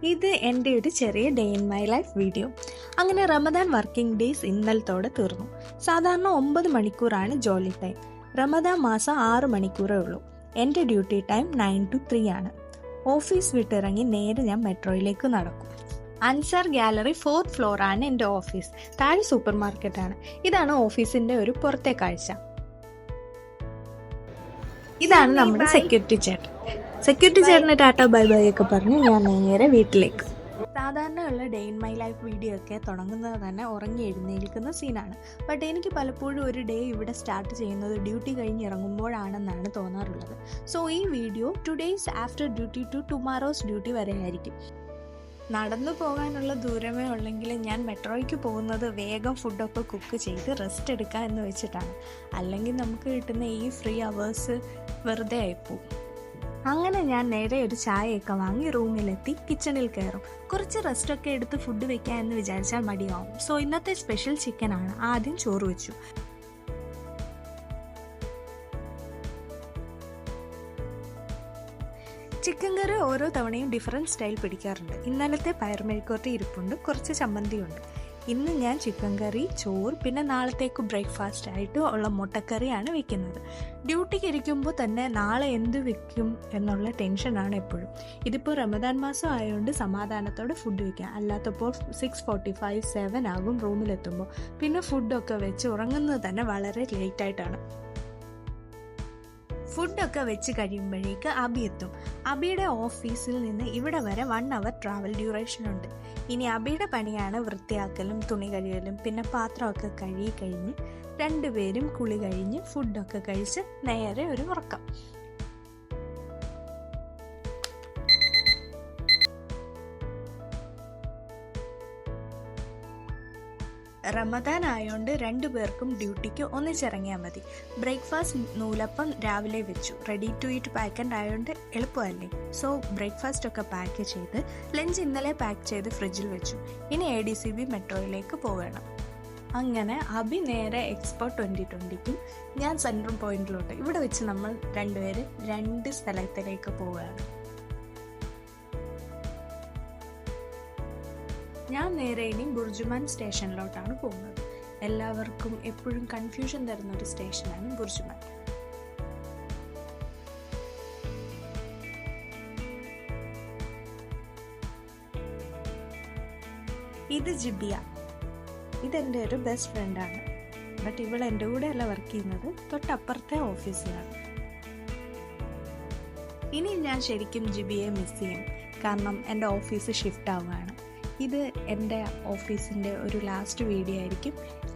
ഇത് എൻ്റെ ഒരു ചെറിയ day in my life video. അങ്ങനെ റമദാൻ വർക്കിംഗ് ഡേയ്സ് ഇന്നലത്തോടെ തീർന്നു. സാധാരണ 9 മണിക്കൂറാണ് ജോലി ടൈം. റമദാൻ മാസം 6 മണിക്കൂറേ ഉള്ളൂ. എൻ്റെ ഡ്യൂട്ടി ടൈം 9 to 3 ആണ്. ഓഫീസ് വിട്ടിറങ്ങി നേരെ ഞാൻ മെട്രോയിലേക്ക് നടക്കും. അൻസാർ ഗാലറി 4th ഫ്ലോർ ആണ് എൻ്റെ ഓഫീസ്. താഴെ സൂപ്പർ മാർക്കറ്റാണ്. ഇതാണ് ഓഫീസിൻ്റെ ഒരു പുറത്തെ കാഴ്ച. ഇതാണ് നമ്മുടെ സെക്യൂരിറ്റി ചേട്ടന് ടാറ്റ ബൈ ബൈ ഒക്കെ പറഞ്ഞ് ഞാൻ നേരെ വീട്ടിലേക്ക്. സാധാരണയുള്ള day in my life video ഒക്കെ തുടങ്ങുന്നത് തന്നെ ഉറങ്ങി എഴുന്നേൽക്കുന്ന സീനാണ്. ബട്ട് എനിക്ക് പലപ്പോഴും ഒരു ഡേ ഇവിടെ സ്റ്റാർട്ട് ചെയ്യുന്നത് ഡ്യൂട്ടി കഴിഞ്ഞ് ഇറങ്ങുമ്പോഴാണെന്നാണ് തോന്നാറുള്ളത്. സോ ഈ video today's after duty to tomorrow's duty വരെ ആയിരിക്കും. നടന്നു പോകാനുള്ള ദൂരമേ ഉള്ളെങ്കിൽ ഞാൻ മെട്രോയ്ക്ക് പോകുന്നത് വേഗം ഫുഡൊക്കെ കുക്ക് ചെയ്ത് റെസ്റ്റ് എടുക്കുക എന്ന് വെച്ചിട്ടാണ്. അല്ലെങ്കിൽ നമുക്ക് കിട്ടുന്ന ഈ ഫ്രീ അവേഴ്സ് വെറുതെ ആയിപ്പോവും. അങ്ങനെ ഞാൻ നേരെ ഒരു ചായയൊക്കെ വാങ്ങി റൂമിലെത്തി കിച്ചണിൽ കയറും. കുറച്ച് റെസ്റ്റൊക്കെ എടുത്ത് ഫുഡ് വെക്കാം എന്ന് വിചാരിച്ചാൽ മടിയാവും. സോ ഇന്നത്തെ സ്പെഷ്യൽ ചിക്കനാണ്. ആദ്യം ചോറ് വെച്ചു. ചിക്കൻ കറി ഓരോ തവണയും ഡിഫറെൻറ്റ് സ്റ്റൈൽ പിടിക്കാറുണ്ട്. ഇന്നലത്തെ പയർമെഴുക്കോട്ടി ഇരിപ്പുണ്ട്, കുറച്ച് ചമ്മന്തിയുണ്ട്. ഇന്ന് ഞാൻ ചിക്കൻ കറി, ചോറ്, പിന്നെ നാളത്തേക്ക് ബ്രേക്ക്ഫാസ്റ്റ് ആയിട്ട് ഉള്ള മുട്ടക്കറിയാണ് വെക്കുന്നത്. ഡ്യൂട്ടിക്ക് ഇരിക്കുമ്പോൾ തന്നെ നാളെ എന്ത് വെക്കും എന്നുള്ള ടെൻഷനാണ് എപ്പോഴും. ഇതിപ്പോൾ റമദാൻ മാസം ആയതുകൊണ്ട് സമാധാനത്തോടെ ഫുഡ് വയ്ക്കാം. അല്ലാത്തപ്പോൾ 6:45, 7 ആകും റൂമിലെത്തുമ്പോൾ. പിന്നെ ഫുഡൊക്കെ വെച്ച് ഉറങ്ങുന്നത് തന്നെ വളരെ ലേറ്റായിട്ടാണ്. ഫുഡൊക്കെ വെച്ച് കഴിയുമ്പോഴേക്ക് അബി എത്തും. അബിയുടെ ഓഫീസിൽ നിന്ന് ഇവിടെ വരെ 1 hour ട്രാവൽ ഡ്യൂറേഷൻ ഉണ്ട്. ഇനി അബിയുടെ പണിയാണ് വൃത്തിയാക്കലും തുണി കഴുകലും. പിന്നെ പാത്രമൊക്കെ കഴുകി കഴിഞ്ഞ് രണ്ടുപേരും കുളി കഴിഞ്ഞ് ഫുഡൊക്കെ കഴിച്ച് നേരെ ഒരു ഉറക്കം. റമദാൻ ആയതുകൊണ്ട് 2 പേർക്കും ഡ്യൂട്ടിക്ക് ഒന്നിച്ചിറങ്ങിയാൽ മതി. ബ്രേക്ക്ഫാസ്റ്റ് നൂലപ്പം രാവിലെ വെച്ചു. റെഡി ടു ഈറ്റ് പാക്കൻഡ് ആയതുകൊണ്ട് എളുപ്പമല്ലേ. സോ ബ്രേക്ക്ഫാസ്റ്റ് ഒക്കെ പാക്ക് ചെയ്ത് ലഞ്ച് ഇന്നലെ പാക്ക് ചെയ്ത് ഫ്രിഡ്ജിൽ വെച്ചു. ഇനി ADCB മെട്രോയിലേക്ക് പോകണം. അങ്ങനെ അബി നേരെ എക്സ്പോ 2020ക്കും ഞാൻ സെൻട്രൽ പോയിന്റിലോട്ട്. ഇവിടെ വെച്ച് നമ്മൾ രണ്ടുപേര് 2 സ്ഥലത്തിലേക്ക് പോവുകയാണ്. ഞാൻ നേരെ ഇനി ബുർജുമാൻ സ്റ്റേഷനിലോട്ടാണ് പോകുന്നത്. എല്ലാവർക്കും എപ്പോഴും കൺഫ്യൂഷൻ തരുന്ന ഒരു സ്റ്റേഷനാണ് ബുർജുമാൻ. ഇത് ജിബിയ. ഇതെൻ്റെ ഒരു ബെസ്റ്റ് ഫ്രണ്ടാണ്. ബട്ട് ഇവൾ എൻ്റെ കൂടെ അല്ല വർക്ക് ചെയ്യുന്നത്, തൊട്ടപ്പുറത്തെ ഓഫീസിലാണ്. ഇനി ഞാൻ ശരിക്കും ജിബിയെ മിസ് ചെയ്യും. കാരണം എൻ്റെ ഓഫീസ് ഷിഫ്റ്റ് ആവുകയാണ്. ഇത് എൻ്റെ ഓഫീസിൻ്റെ ഒരു ലാസ്റ്റ് വീഡിയോ ആയിരിക്കും.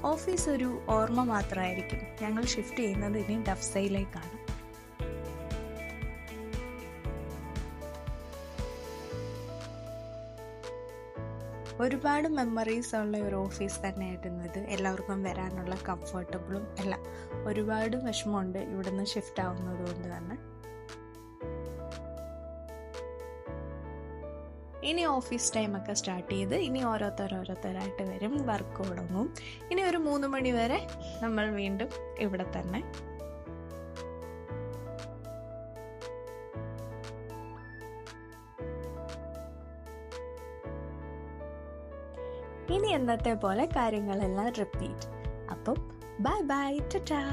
ഓഫീസ് ഒരു ഓർമ്മ മാത്രമായിരിക്കും. ഞങ്ങൾ ഷിഫ്റ്റ് ചെയ്യുന്നത് ഇനി ഡഫ്സയിലേക്കാണ്. ഒരുപാട് മെമ്മറീസ് ഉള്ള ഒരു ഓഫീസ് തന്നെയായിരുന്നു ഇത്. എല്ലാവർക്കും വരാനുള്ള കംഫർട്ടബിളും എല്ലാം. ഒരുപാട് വിഷമമുണ്ട് ഇവിടുന്ന് ഷിഫ്റ്റ് ആവുന്നത് കൊണ്ട് തന്നെ. ഇനി ഓഫീസ് ടൈമൊക്കെ സ്റ്റാർട്ട് ചെയ്ത് ഇനി ഓരോരുത്തരായിട്ട് വരും. വർക്ക് തുടങ്ങും. ഇനി ഒരു 3 മണി വരെ നമ്മൾ വീണ്ടും ഇവിടെ തന്നെ. ഇനി എന്നത്തെ പോലെ കാര്യങ്ങളെല്ലാം റിപ്പീറ്റ്. അപ്പം ബൈ ബൈ, ടാറ്റാ.